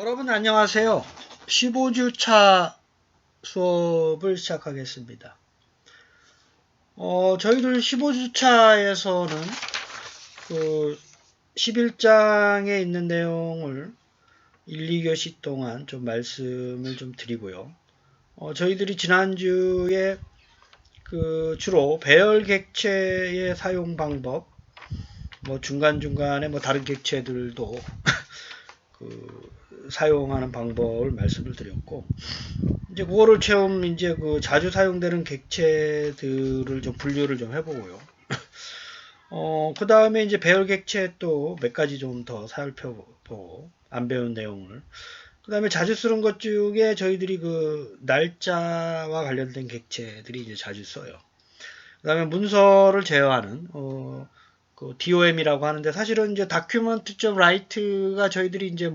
여러분 안녕하세요. 15주차 수업을 시작하겠습니다. 저희들 15주차에서는 그 11장에 있는 내용을 1, 2교시 동안 좀 말씀을 좀 드리고요. 저희들이 지난주에 주로 배열 객체의 사용 방법, 중간중간에 다른 객체들도 사용하는 방법을 말씀을 드렸고, 이제 그거를 처음 이제 자주 사용되는 객체들을 좀 분류를 좀 해보고요. 그 다음에 이제 배열 객체 또 몇 가지 좀 더 살펴보고, 안 배운 내용을. 그 다음에 자주 쓰는 것 중에 저희들이 날짜와 관련된 객체들이 이제 자주 써요. 그 다음에 문서를 제어하는, DOM이라고 하는데, 사실은 이제 document.write가 저희들이 이제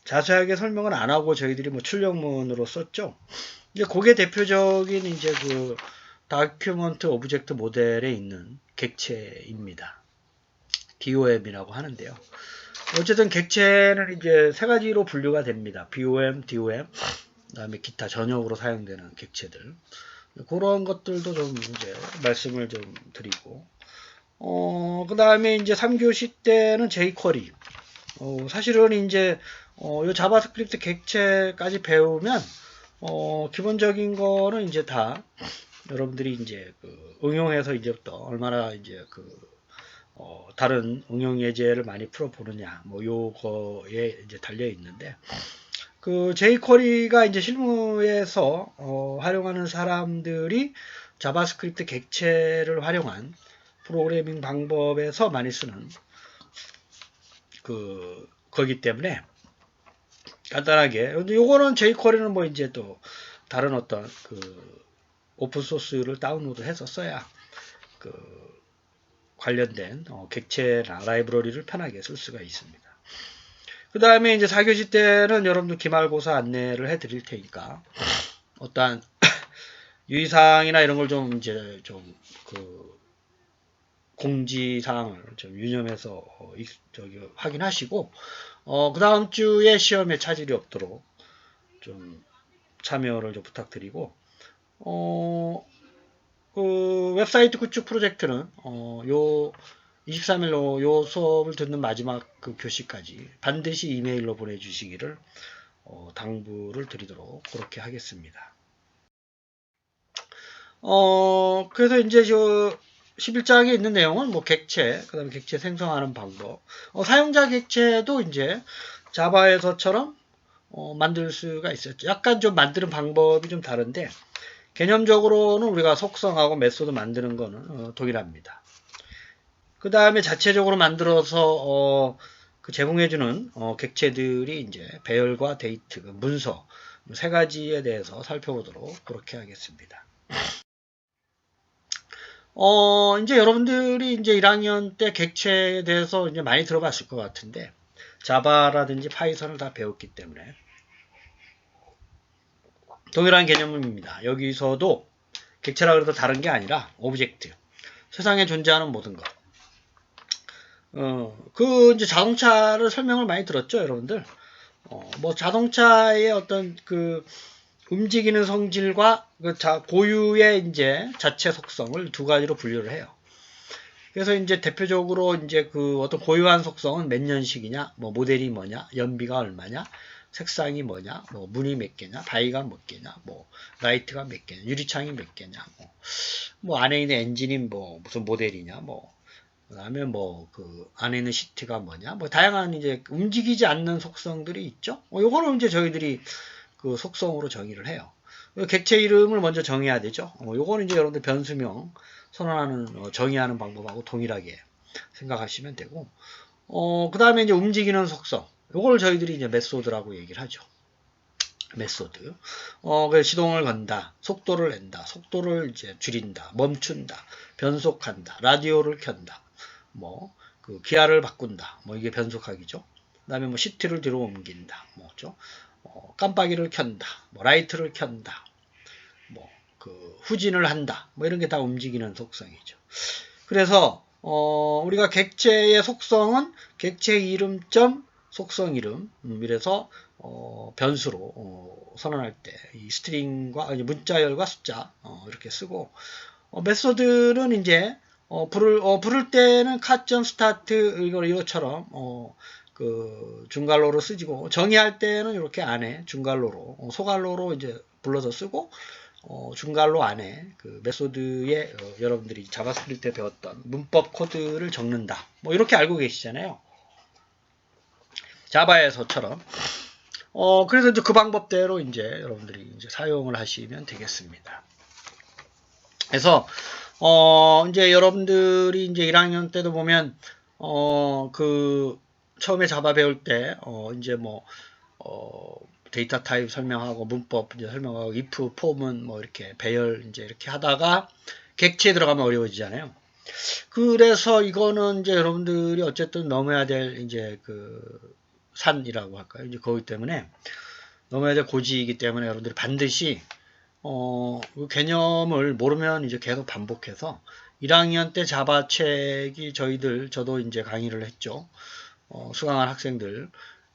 자세하게 설명은 안 하고 저희들이 출력문으로 썼죠. 이제 그게 대표적인 이제 다큐먼트 오브젝트 모델에 있는 객체입니다. DOM이라고 하는데요. 어쨌든 객체는 이제 세 가지로 분류가 됩니다. BOM, DOM, 그다음에 기타 전역으로 사용되는 객체들. 그런 것들도 좀 이제 말씀을 좀 드리고, 그다음에 이제 3교시 때는 jQuery. 사실은 이제 요 자바스크립트 객체까지 배우면 기본적인 거는 이제 다 여러분들이 이제 응용해서 이제부터 얼마나 이제 다른 응용 예제를 많이 풀어보느냐 요거에 이제 달려 있는데, jQuery가 이제 실무에서 활용하는 사람들이 자바스크립트 객체를 활용한 프로그래밍 방법에서 많이 쓰는 거기 때문에 간단하게. 근데 요거는 jQuery는 이제 또 다른 어떤 오픈 소스를 다운로드 해서 써야 관련된 객체나 라이브러리를 편하게 쓸 수가 있습니다. 그 다음에 이제 4교시 때는 여러분들 기말고사 안내를 해 드릴 테니까 어떠한 유의사항이나 이런 걸 좀 이제 공지사항을 좀 유념해서 확인하시고, 그 다음 주에 시험에 차질이 없도록 좀 참여를 좀 부탁드리고, 웹사이트 구축 프로젝트는 요 23일로 요 수업을 듣는 마지막 교시까지 반드시 이메일로 보내주시기를 당부를 드리도록 그렇게 하겠습니다. 그래서 이제 11장에 있는 내용은 객체, 그 다음에 객체 생성하는 방법, 사용자 객체도 이제 자바에서처럼 만들 수가 있었죠. 약간 좀 만드는 방법이 좀 다른데, 개념적으로는 우리가 속성하고 메소드 만드는 거는 동일합니다. 그 다음에 자체적으로 만들어서 제공해주는 객체들이 이제 배열과 데이트, 문서 세 가지에 대해서 살펴보도록 그렇게 하겠습니다. 이제 여러분들이 이제 1학년 때 객체에 대해서 이제 많이 들어봤을 것 같은데, 자바라든지 파이썬을 다 배웠기 때문에 동일한 개념입니다. 여기서도 객체라 그래도 다른 게 아니라 오브젝트, 세상에 존재하는 모든 것. 이제 자동차를 설명을 많이 들었죠, 여러분들. 자동차의 어떤 움직이는 성질과 고유의 이제 자체 속성을 두 가지로 분류를 해요. 그래서 이제 대표적으로 이제 어떤 고유한 속성은 몇 년식이냐, 모델이 뭐냐, 연비가 얼마냐, 색상이 뭐냐, 문이 몇 개냐, 바위가 몇 개냐, 라이트가 몇 개냐, 유리창이 몇 개냐, 안에 있는 엔진이 무슨 모델이냐, 그 다음에 안에 있는 시트가 뭐냐, 다양한 이제 움직이지 않는 속성들이 있죠. 요거는 이제 저희들이 속성으로 정의를 해요. 객체 이름을 먼저 정해야 되죠. 요거는 이제 여러분들 변수명 선언하는, 정의하는 방법하고 동일하게 생각하시면 되고, 그 다음에 이제 움직이는 속성. 요걸 저희들이 이제 메소드라고 얘기를 하죠. 메소드. 그래서 시동을 건다, 속도를 낸다, 속도를 이제 줄인다, 멈춘다, 변속한다, 라디오를 켠다, 기아를 바꾼다, 이게 변속하기죠. 그 다음에 시트를 뒤로 옮긴다, 깜빡이를 켠다, 라이트를 켠다, 후진을 한다, 이런 게 다 움직이는 속성이죠. 그래서 우리가 객체의 속성은 객체 이름점 속성 이름, 이래서 변수로 선언할 때 이 스트링과 문자열과 숫자 이렇게 쓰고 메소드는 이제 부를 때는 cat.start 이것처럼 그 중괄호로 쓰지고 정의할 때는 이렇게 안에 중괄호로 소괄호로 이제 불러서 쓰고 중괄호 안에 그 메소드에 여러분들이 자바스크립트에 배웠던 문법 코드를 적는다. 뭐 이렇게 알고 계시잖아요. 자바에서처럼. 그래서 이제 그 방법대로 이제 여러분들이 이제 사용을 하시면 되겠습니다. 그래서 이제 여러분들이 이제 1학년 때도 보면 그 처음에 자바 배울 때 이제 뭐 데이터 타입 설명하고 문법 이제 설명하고 if 폼은 뭐 이렇게 배열 이제 이렇게 하다가 객체에 들어가면 어려워지잖아요. 그래서 이거는 이제 여러분들이 어쨌든 넘어야 될 이제 그 산이라고 할까요? 이제 거기 때문에 넘어야 될 고지이기 때문에 여러분들이 반드시 그 개념을 모르면 이제 계속 반복해서 1학년 때 자바 책이 저도 이제 강의를 했죠. 수강한 학생들.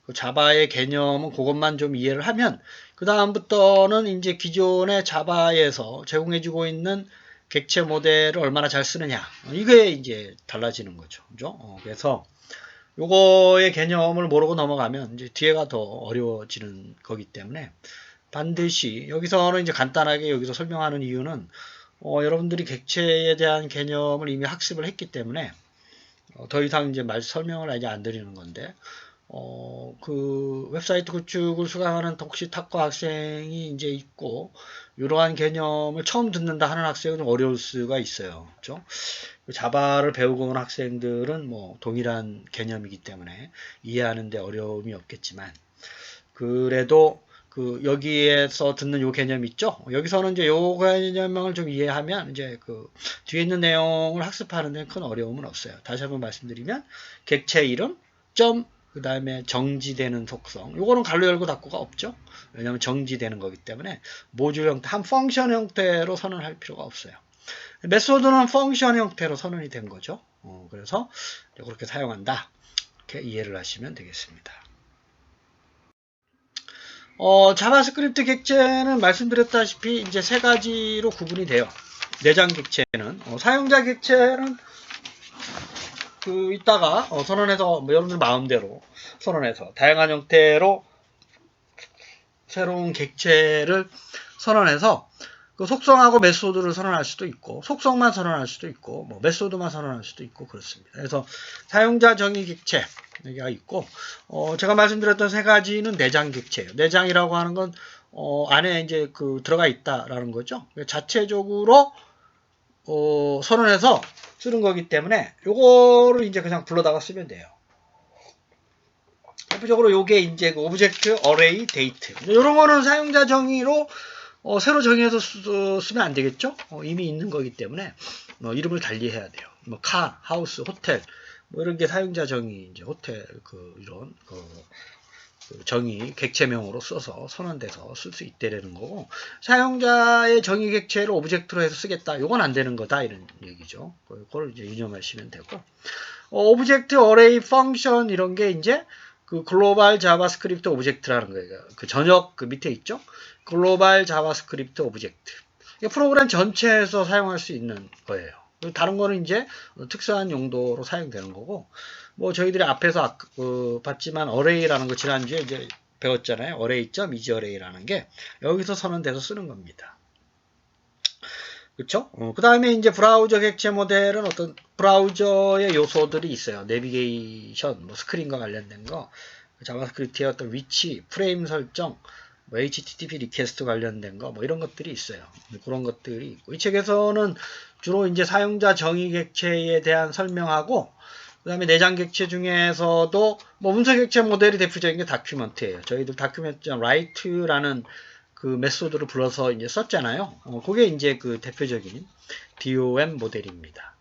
그 자바의 개념은 그것만 좀 이해를 하면 그 다음부터는 이제 기존의 자바에서 제공해주고 있는 객체 모델을 얼마나 잘 쓰느냐 이게 이제 달라지는 거죠. 그죠? 그래서 요거의 개념을 모르고 넘어가면 이제 뒤에가 더 어려워지는 거기 때문에 반드시 여기서는 이제 간단하게 여기서 설명하는 이유는 여러분들이 객체에 대한 개념을 이미 학습을 했기 때문에 더 이상 이제 설명을 이제 안 드리는 건데 그 웹사이트 구축을 수강하는 혹시 탁과 학생이 이제 있고 이러한 개념을 처음 듣는다 하는 학생은 좀 어려울 수가 있어요. 그렇죠? 자바를 배우고 온 학생들은 뭐 동일한 개념이기 때문에 이해하는데 어려움이 없겠지만 그래도 그 여기에서 듣는 요 개념 있죠? 여기서는 이제 요 개념을 좀 이해하면 이제 그 뒤에 있는 내용을 학습하는 데 큰 어려움은 없어요. 다시 한번 말씀드리면 객체 이름 점 그 다음에 정지되는 속성 요거는 갈로 열고 닫고가 없죠. 왜냐하면 정지되는 거기 때문에 모듈 형태 한 펑션 형태로 선언할 필요가 없어요. 메소드는 펑션 형태로 선언이 된 거죠. 그래서 그렇게 사용한다. 이렇게 이해를 하시면 되겠습니다. 자바스크립트 객체는 말씀드렸다시피 이제 세 가지로 구분이 돼요. 내장 객체는 사용자 객체는 그 이따가 선언해서 뭐 여러분들 마음대로 선언해서 다양한 형태로 새로운 객체를 선언해서 그 속성하고 메소드를 선언할 수도 있고 속성만 선언할 수도 있고 뭐 메소드만 선언할 수도 있고 그렇습니다. 그래서 사용자 정의 객체가 있고 제가 말씀드렸던 세 가지는 내장 객체예요. 내장이라고 하는 건 안에 이제 그 들어가 있다라는 거죠. 자체적으로 선언해서 쓰는 거기 때문에 요거를 이제 그냥 불러다가 쓰면 돼요. 대표적으로 요게 이제 그 오브젝트, 어레이, 데이트. 이런 거는 사용자 정의로 새로 정의해서 쓰면 안 되겠죠? 이미 있는 거기 때문에 이름을 달리 해야 돼요. 뭐 카, 하우스, 호텔 뭐 이런 게 사용자 정의 이제 호텔 이런 정의 객체명으로 써서 선언돼서 쓸 수 있다라는 거고 사용자의 정의 객체를 오브젝트로 해서 쓰겠다. 이건 안 되는 거다 이런 얘기죠. 그걸 이제 유념하시면 되고 오브젝트, 어레이, 펑션 이런 게 이제 그 글로벌 자바스크립트 오브젝트라는 거예요. 그 전역 그 밑에 있죠. 글로벌 자바스크립트 오브젝트. 프로그램 전체에서 사용할 수 있는 거예요. 다른 거는 이제 특수한 용도로 사용되는 거고, 뭐 저희들이 앞에서 봤지만 어레이라는 거 지난주에 이제 배웠잖아요. 어레이.이지 어레이라는 게 여기서 선언돼서 쓰는 겁니다. 그렇죠? 그 다음에 이제 브라우저 객체 모델은 어떤 브라우저의 요소들이 있어요. 내비게이션, 뭐 스크린과 관련된 거, 자바스크립트의 어떤 위치, 프레임 설정, 뭐 HTTP 리퀘스트 관련된 거, 뭐 이런 것들이 있어요. 그런 것들이 있고 이 책에서는 주로 이제 사용자 정의 객체에 대한 설명하고 그 다음에 내장 객체 중에서도 뭐 문서 객체 모델이 대표적인 게 다큐먼트예요. 저희들 다큐멘트 라이트라는 그 메소드를 불러서 이제 썼잖아요. 그게 이제 그 대표적인 DOM 모델입니다.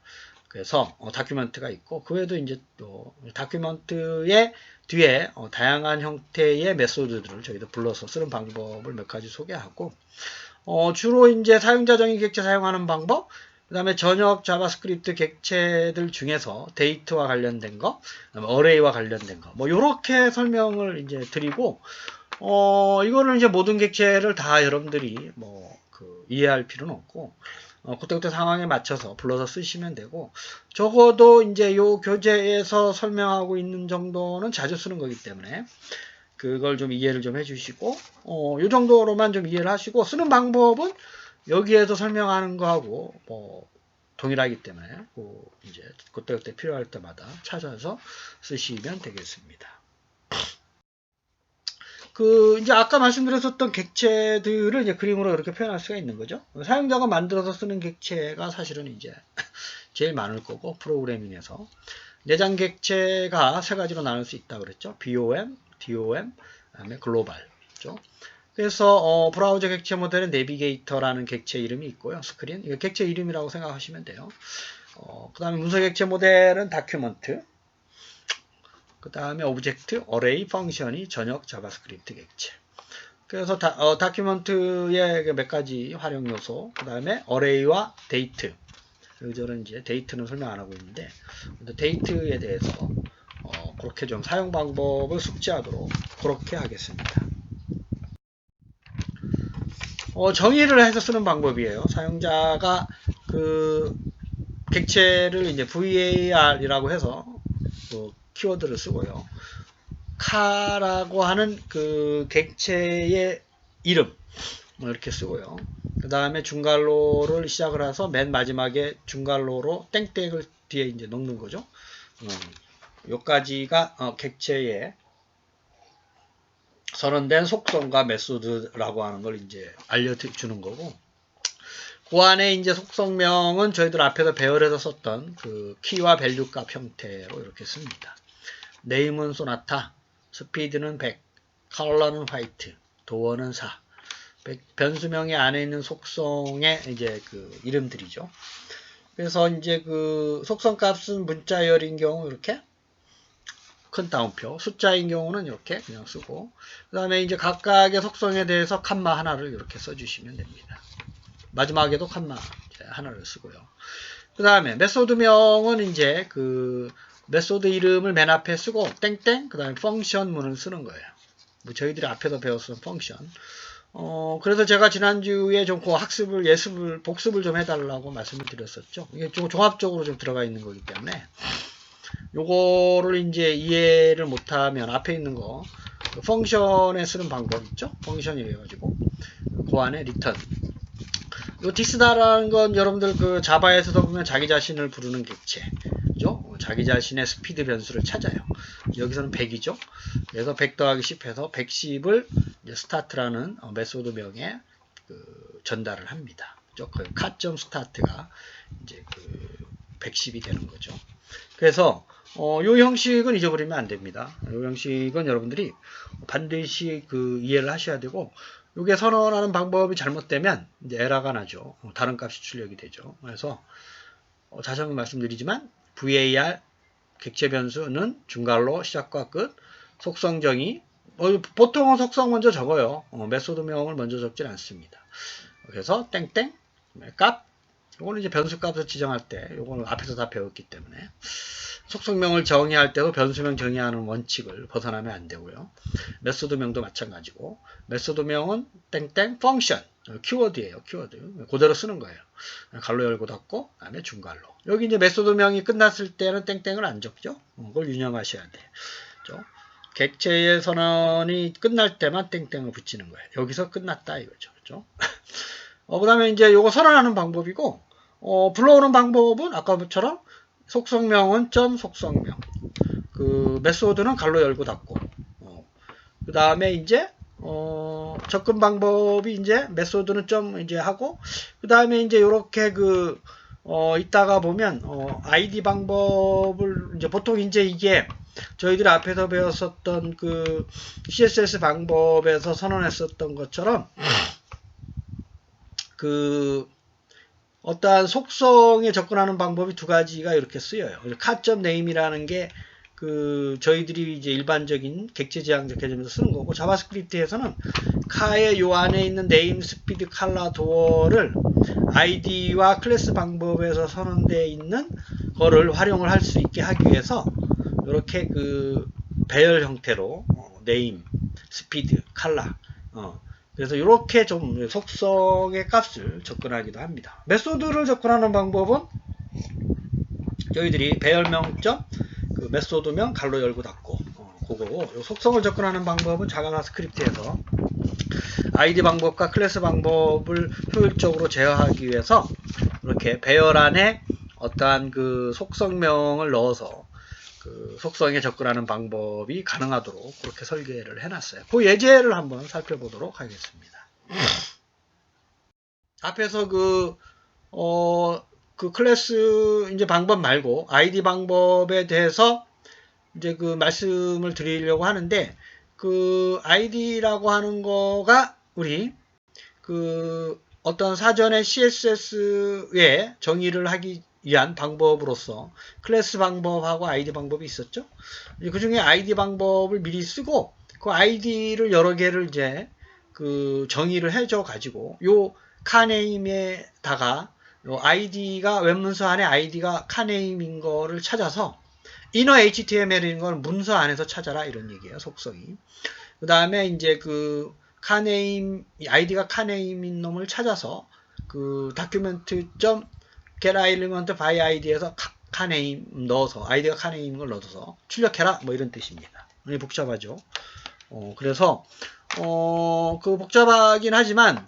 그래서 다큐멘트가 있고 그 외에도 이제 또 다큐멘트의 뒤에 다양한 형태의 메소드들을 저희도 불러서 쓰는 방법을 몇 가지 소개하고 주로 이제 사용자 정의 객체 사용하는 방법 그 다음에 전역 자바스크립트 객체들 중에서 데이트와 관련된 거, 어레이와 관련된 거, 뭐, 요렇게 설명을 이제 드리고, 이거는 이제 모든 객체를 다 여러분들이 이해할 필요는 없고, 그때그때 상황에 맞춰서 불러서 쓰시면 되고, 적어도 이제 요 교재에서 설명하고 있는 정도는 자주 쓰는 거기 때문에, 그걸 좀 이해를 좀 해주시고, 요 정도로만 좀 이해를 하시고, 쓰는 방법은 여기에서 설명하는 거하고, 동일하기 때문에, 이제 그때그때 필요할 때마다 찾아서 쓰시면 되겠습니다. 이제 아까 말씀드렸었던 객체들을 이제 그림으로 이렇게 표현할 수가 있는 거죠. 사용자가 만들어서 쓰는 객체가 사실은 이제 제일 많을 거고, 프로그래밍에서. 내장 객체가 세 가지로 나눌 수 있다고 그랬죠. BOM, DOM, 그다음에 글로벌. 그렇죠? 그래서 브라우저 객체 모델은 내비게이터라는 객체 이름이 있고요. 스크린. 이거 객체 이름이라고 생각하시면 돼요. 그 다음에 문서 객체 모델은 다큐먼트. 그 다음에 오브젝트, 어레이, 펑션이 전역 자바스크립트 객체. 그래서 다큐먼트의 몇 가지 활용 요소, 그 다음에 어레이와 데이트. 저는 이제 데이트는 설명 안 하고 있는데, 데이트에 대해서 그렇게 좀 사용 방법을 숙지하도록 그렇게 하겠습니다. 정의를 해서 쓰는 방법이에요. 사용자가 그 객체를 이제 VAR이라고 해서 키워드를 쓰고요. 카라고 하는 그 객체의 이름 이렇게 쓰고요. 그 다음에 중괄호를 시작을 해서 맨 마지막에 중괄호로 땡땡을 뒤에 이제 넣는 거죠. 요까지가 객체의 선언된 속성과 메소드라고 하는 걸 이제 알려주는 거고, 그 안에 이제 속성명은 저희들 앞에서 배열해서 썼던 그 키와 밸류 값 형태로 이렇게 씁니다. 네임은 소나타, 스피드는 100, 컬러는 화이트, 도어는 4. 변수명의 안에 있는 속성의 이제 그 이름들이죠. 그래서 이제 그 속성 값은 문자열인 경우 이렇게 큰 따옴표, 숫자인 경우는 이렇게 그냥 쓰고, 그 다음에 이제 각각의 속성에 대해서 칸마 하나를 이렇게 써주시면 됩니다. 마지막에도 칸마 하나를 쓰고요. 그 다음에 메소드명은 이제 그 메소드 이름을 맨 앞에 쓰고 땡땡, 그 다음에 펑션문을 쓰는 거예요. 저희들이 앞에서 배웠던 펑션. 그래서 제가 지난주에 좀 그 학습을, 복습을 좀 해달라고 말씀을 드렸었죠. 이게 좀 종합적으로 좀 들어가 있는 거기 때문에, 요거를 이제 이해를 못하면 앞에 있는 거, 펑션에 쓰는 방법 있죠? 펑션이 해가지고, 그 안에 리턴. 요 디스다라는 건 여러분들 그 자바에서도 보면 자기 자신을 부르는 객체. 그죠? 자기 자신의 스피드 변수를 찾아요. 여기서는 100이죠. 그래서 100 더하기 10 해서 110을 스타트라는 메소드명에 전달을 합니다. 그죠? 그 카점 스타트가 이제 110이 되는 거죠. 그래서 요 형식은 잊어버리면 안 됩니다. 요 형식은 여러분들이 반드시 이해를 하셔야 되고, 요게 선언하는 방법이 잘못되면 이제 에러가 나죠. 다른 값이 출력이 되죠. 그래서 다시 한번 말씀드리지만 VAR 객체 변수는 중괄호 시작과 끝, 속성 정의, 보통은 속성 먼저 적어요. 메소드명을 먼저 적진 않습니다. 그래서 땡땡 값, 요거는 이제 변수 값을 지정할 때, 요거는 앞에서 다 배웠기 때문에 속성명을 정의할 때도 변수명 정의하는 원칙을 벗어나면 안 되고요. 메소드명도 마찬가지고, 메소드명은 땡땡 펑션, 키워드예요. 키워드. 그대로 쓰는 거예요. 갈로 열고 닫고, 그 다음에 중갈로. 여기 이제 메소드명이 끝났을 때는 땡땡을 안 적죠. 그걸 유념하셔야 돼요. 객체의 선언이 끝날 때만 땡땡을 붙이는 거예요. 여기서 끝났다 이거죠. 그죠? 그 다음에 이제 요거 선언하는 방법이고, 불러오는 방법은 아까처럼 속성명은 점 속성명, 메소드는 갈로 열고 닫고, 그 다음에 이제 접근 방법이 이제 메소드는 점 이제 하고, 그 다음에 이제 요렇게 이따가 보면 ID 방법을 이제 보통 이제 이게 저희들이 앞에서 배웠었던 CSS 방법에서 선언했었던 것처럼 어떠한 속성에 접근하는 방법이 두 가지가 이렇게 쓰여요. 카.name이라는 게 저희들이 이제 일반적인 객체 지향적 개념에서 쓰는 거고, 자바스크립트에서는 카의 요 안에 있는 name, speed, color, door를 id와 클래스 방법에서 선언되어 있는 거를 활용을 할 수 있게 하기 위해서 이렇게 배열 형태로 name, 스피드, 칼라. 그래서 이렇게 좀 속성의 값을 접근하기도 합니다. 메소드를 접근하는 방법은 저희들이 배열명.점 그 메소드명 갈로 열고 닫고 그거고, 속성을 접근하는 방법은 자바스크립트에서 id 방법과 클래스 방법을 효율적으로 제어하기 위해서 이렇게 배열 안에 어떠한 그 속성명을 넣어서 그 속성에 접근하는 방법이 가능하도록 그렇게 설계를 해놨어요. 그 예제를 한번 살펴보도록 하겠습니다. 앞에서 그 클래스 이제 방법 말고 id 방법에 대해서 이제 그 말씀을 드리려고 하는데, 그 id라고 하는 거가 우리 그 어떤 사전에 CSS에 정의를 하기 위한 방법으로서 클래스 방법하고 id 방법이 있었죠. 그 중에 id 방법을 미리 쓰고 그 id를 여러 개를 이제 그 정의를 해줘 가지고 요 카네임에다가 요 id가 웹문서 안에 id가 카네임인 거를 찾아서 inner HTML인 걸 문서 안에서 찾아라 이런 얘기예요. 속성이. 그 다음에 이제 그 카네임, id가 카네임인 놈을 찾아서 그 document.get element by id에서 카네임 넣어서 id가 카네임인 걸 넣어서 출력해라 뭐 이런 뜻입니다. 복잡하죠. 그래서 그 복잡하긴 하지만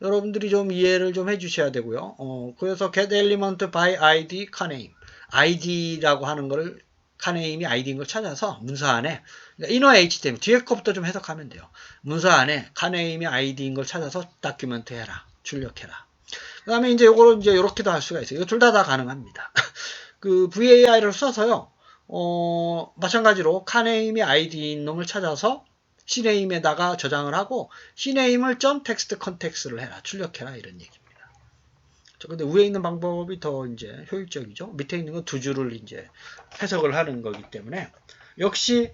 여러분들이 좀 이해를 좀 해주셔야 되고요. 그래서 get element by id 카네임, id라고 하는 거를 카네임이 id인 걸 찾아서 문서 안에, 그러니까 inner HTML 뒤에 거부터 좀 해석하면 돼요. 문서 안에 카네임이 id인 걸 찾아서 다큐멘트 해라, 출력해라. 그 다음에 이제 요거를 이제 요렇게도 할 수가 있어요. 이거 둘 다 가능합니다. 그 VAI를 써서요, 마찬가지로 카네임이 id인 놈을 찾아서 cname에다가 저장을 하고 cname을 .text context를 해라, 출력해라 이런 얘기입니다. 근데 위에 있는 방법이 더 이제 효율적이죠. 밑에 있는 건 두 줄을 이제 해석을 하는 거기 때문에 역시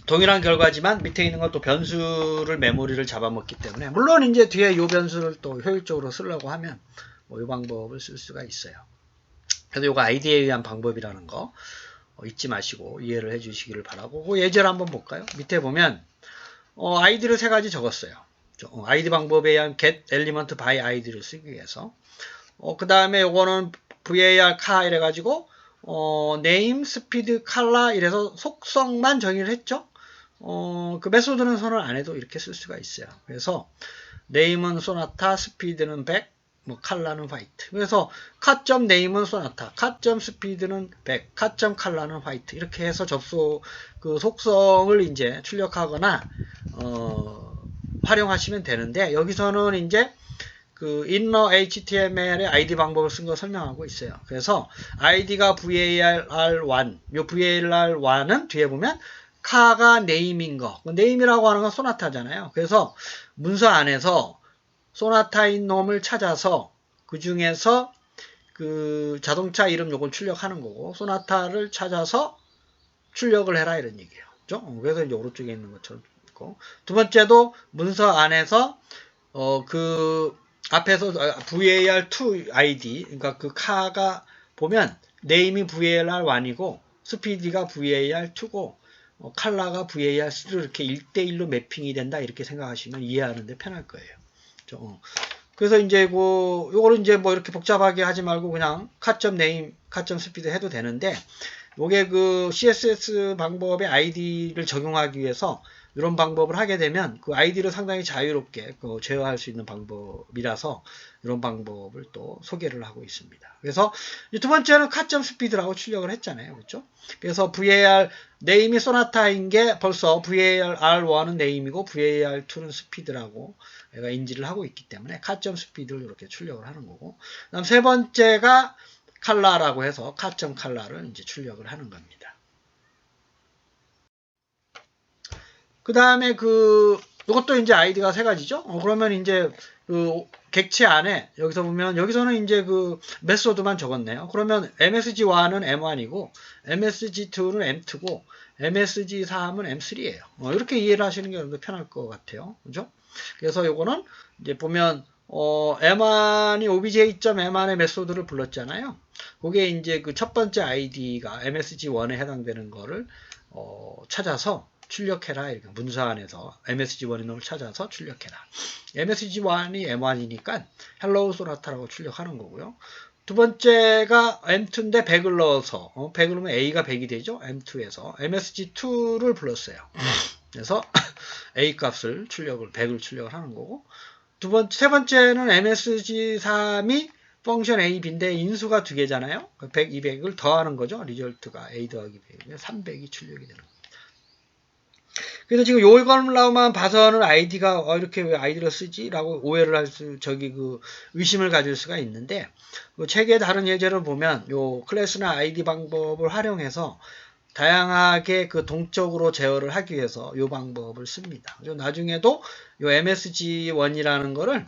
동일한 결과지만 밑에 있는 건 또 변수를 메모리를 잡아먹기 때문에, 물론 이제 뒤에 요 변수를 또 효율적으로 쓰려고 하면 뭐 이 방법을 쓸 수가 있어요. 그래서 요거 id에 의한 방법이라는 거 잊지 마시고 이해를 해 주시기를 바라고, 그 예제를 한번 볼까요? 밑에 보면 id를 세 가지 적었어요. id 방법에 의한 get element by id를 쓰기 위해서. 그 다음에 요거는 var car 이래가지고 name, speed, color 이래서 속성만 정의를 했죠. 그 메소드는 선언 안 해도 이렇게 쓸 수가 있어요. 그래서 name은 sonata, speed는 100, 뭐 color는 white. 그래서 cat.name은 sonata, cat.speed는 100, cat.color는 white. 이렇게 해서 그 속성을 이제 출력하거나 활용하시면 되는데, 여기서는 이제 그 inner HTML의 id 방법을 쓴 거 설명하고 있어요. 그래서 id가 var1, 요 var1은 뒤에 보면 카가 name인 거, name이라고 하는 건 소나타잖아요. 그래서 문서 안에서 소나타인 놈을 찾아서 그 중에서 그 자동차 이름 요걸 출력하는 거고, 소나타를 찾아서 출력을 해라 이런 얘기예요. 그죠? 그래서 이제 오른쪽에 있는 것처럼 있고, 두 번째도 문서 안에서 그 앞에서 var2 id, 그러니까 그 카가 보면 name이 var1이고 스피드가 var2고 칼라가 var3로 이렇게 1대1로 매핑이 된다 이렇게 생각하시면 이해하는데 편할 거예요. 그래서 이제 요거를 이제 뭐 이렇게 복잡하게 하지 말고 그냥 cat.name, cat.speed 해도 되는데, 요게 그 CSS 방법의 id를 적용하기 위해서 이런 방법을 하게 되면 그 id를 상당히 자유롭게 제어할 수 있는 방법이라서 이런 방법을 또 소개를 하고 있습니다. 그래서 두 번째는 cat.speed라고 출력을 했잖아요. 그렇죠? 그래서 var name이 소나타인 게 벌써 var1은 name이고 var2는 speed라고 얘가 인지를 하고 있기 때문에 cat.speed를 이렇게 출력을 하는 거고, 그다음 세 번째가 color라고 해서 cat.color를 이제 출력을 하는 겁니다. 그 다음에 이것도 이제 id가 세 가지죠. 그러면 이제 그 객체 안에 여기서 보면 여기서는 이제 그 메소드만 적었네요. 그러면 MSG1은 M1이고 MSG2는 M2고 MSG3은 M3예요. 이렇게 이해를 하시는 게 좀 더 편할 것 같아요. 그죠? 그래서 요거는 이제 보면 M1이 obj.M1의 메소드를 불렀잖아요. 그게 이제 그 첫 번째 id가 MSG1에 해당되는 거를 찾아서 출력해라. 이렇게 문서 안에서 MSG 원인을 찾아서 출력해라. MSG1이 M1이니까 헬로우 소나타라고 출력하는 거고요. 두 번째가 M2인데 100을 넣어서 100을 넣으면 A가 100이 되죠. M2에서 MSG2를 불렀어요. 그래서 A 값을 100을 출력을 하는 거고, 세 번째는 MSG3이 펑션 A, B인데 인수가 두 개잖아요. 100, 200을 더하는 거죠. 리절트가 A 더하기 100이면 300이 출력이 되는 거예요. 그래서 지금 요걸로만 봐서는 아이디가 이렇게 왜 아이디를 쓰지? 라고 오해를 의심을 가질 수가 있는데, 책의 다른 예제를 보면 요 클래스나 아이디 방법을 활용해서 다양하게 동적으로 제어를 하기 위해서 요 방법을 씁니다. 나중에도 요 MSG1이라는 거를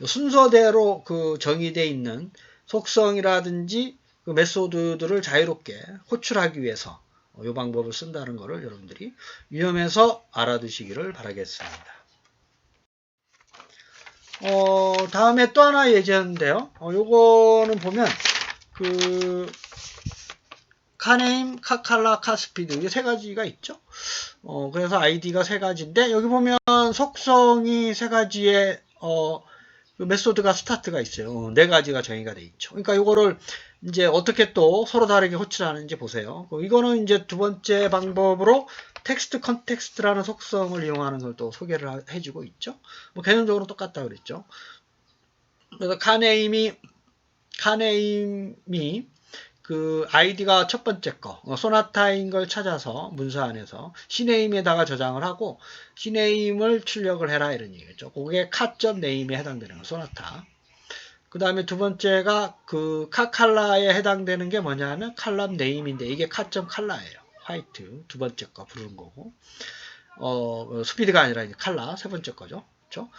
순서대로 정의되어 있는 속성이라든지 메소드들을 자유롭게 호출하기 위해서 이 방법을 쓴다는 것을 여러분들이 유념해서 알아두시기를 바라겠습니다. 다음에 또 하나 예제인데요. 요거는 보면 카네임, 카칼라, 카스피드 이게 세 가지가 있죠. 그래서 아이디가 세 가지인데 여기 보면 속성이 세 가지의 메소드가 스타트가 있어요. 네 가지가 정의가 돼 있죠. 그러니까 이거를 이제 어떻게 또 서로 다르게 호출하는지 보세요. 이거는 이제 두 번째 방법으로 텍스트 컨텍스트라는 속성을 이용하는 걸 또 소개를 해주고 있죠. 개념적으로 똑같다 그랬죠. 그래서 카네임이 아이디가 첫 번째 거, 소나타인 걸 찾아서 문서 안에서 시네임에다가 저장을 하고 시네임을 출력을 해라 이런 얘기겠죠. 그게 카.네임에 해당되는 거, 소나타. 그 다음에 두 번째가 카칼라에 해당되는 게 뭐냐면 칼럼 네임인데 이게 카.칼라예요. 화이트 두 번째 거 부르는 거고, 스피드가 아니라 이제 칼라 세 번째 거죠. 그렇죠?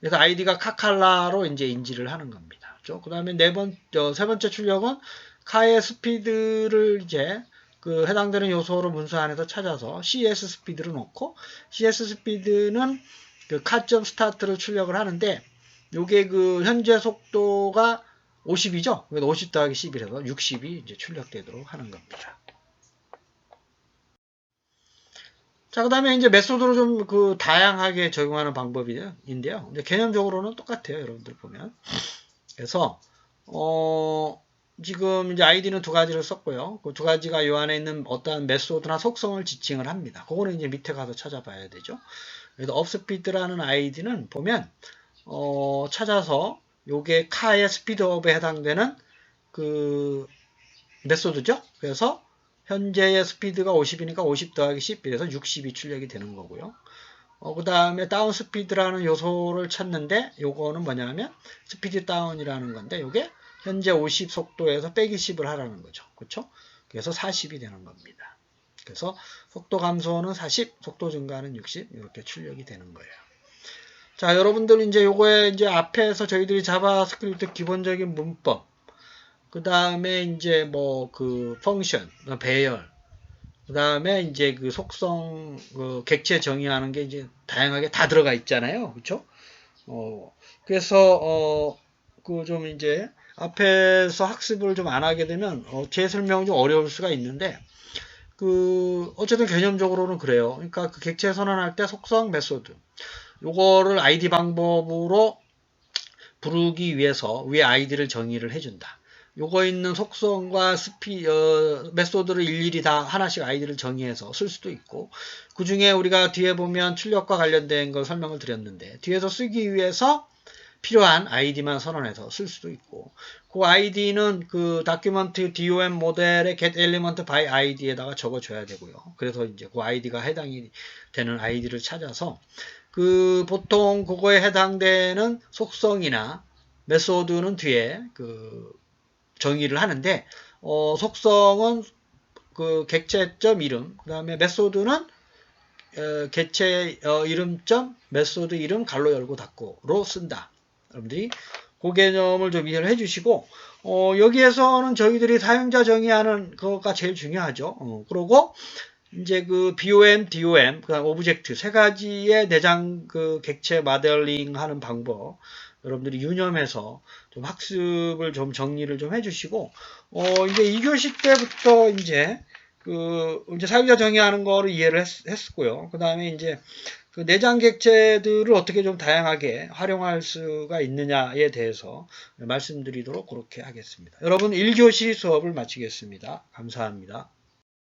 그래서 아이디가 카칼라로 이제 인지를 하는 겁니다. 그렇죠? 그 다음에 세 번째 출력은 카의 스피드를 이제 해당되는 요소로 문서 안에서 찾아서 CS 스피드를 놓고 CS 스피드는 카.스타트를 출력을 하는데 요게 현재 속도가 50이죠. 그래서 50 더하기 11에서 60이 이제 출력되도록 하는 겁니다. 자, 그 다음에 이제 메소드로 좀 다양하게 적용하는 방법인데요. 이제 개념적으로는 똑같아요. 여러분들 보면. 그래서, 지금 이제 아이디는 두 가지를 썼고요. 그 두 가지가 요 안에 있는 어떠한 메소드나 속성을 지칭을 합니다. 그거는 이제 밑에 가서 찾아봐야 되죠. 그래서 업스피드라는 아이디는 보면, 찾아서 요게 카의 스피드업에 해당되는 메소드죠. 그래서 현재의 스피드가 50이니까 50 더하기 10이라서 60이 출력이 되는 거고요. 그 다음에 다운 스피드라는 요소를 찾는데 요거는 뭐냐면 스피드 다운이라는 건데 요게 현재 50 속도에서 빼기 10을 하라는 거죠. 그렇죠? 그래서 40이 되는 겁니다. 그래서 속도 감소는 40, 속도 증가는 60 이렇게 출력이 되는 거예요. 자, 여러분들 이제 요거에 이제 앞에서 저희들이 자바스크립트 기본적인 문법, 그 다음에 이제 펑션, 배열, 그 다음에 이제 속성, 객체 정의하는 게 이제 다양하게 다 들어가 있잖아요. 그쵸? 그래서, 좀 이제 앞에서 학습을 좀 안 하게 되면, 제 설명이 좀 어려울 수가 있는데, 어쨌든 개념적으로는 그래요. 그러니까 객체 선언할 때 속성, 메소드. 요거를 아이디 방법으로 부르기 위해서 위에 아이디를 정의를 해준다. 요거 있는 속성과 메소드를 일일이 다 하나씩 아이디를 정의해서 쓸 수도 있고, 그 중에 우리가 뒤에 보면 출력과 관련된 걸 설명을 드렸는데, 뒤에서 쓰기 위해서 필요한 아이디만 선언해서 쓸 수도 있고, 그 아이디는 다큐먼트 DOM 모델의 get element by id에다가 적어줘야 되고요. 그래서 이제 그 아이디가 해당이 되는 아이디를 찾아서, 보통 그거에 해당되는 속성이나 메소드는 뒤에 정의를 하는데, 속성은 객체점 이름, 그 다음에 메소드는 객체 이름점 메소드 이름 가로 열고 닫고로 쓴다. 여러분들이 그 개념을 좀 이해를 해주시고, 여기에서는 저희들이 사용자 정의하는 거가 제일 중요하죠. 그러고 이제 BOM, DOM, 그다음 오브젝트 세 가지의 내장 객체 모델링 하는 방법 여러분들이 유념해서 좀 학습을 좀 정리를 좀 해주시고, 이제 2교시 때부터 이제 이제 사용자 정의하는 거를 이해를 했고요. 그 다음에 이제 그 내장 객체들을 어떻게 좀 다양하게 활용할 수가 있느냐에 대해서 말씀드리도록 그렇게 하겠습니다. 여러분 1교시 수업을 마치겠습니다. 감사합니다.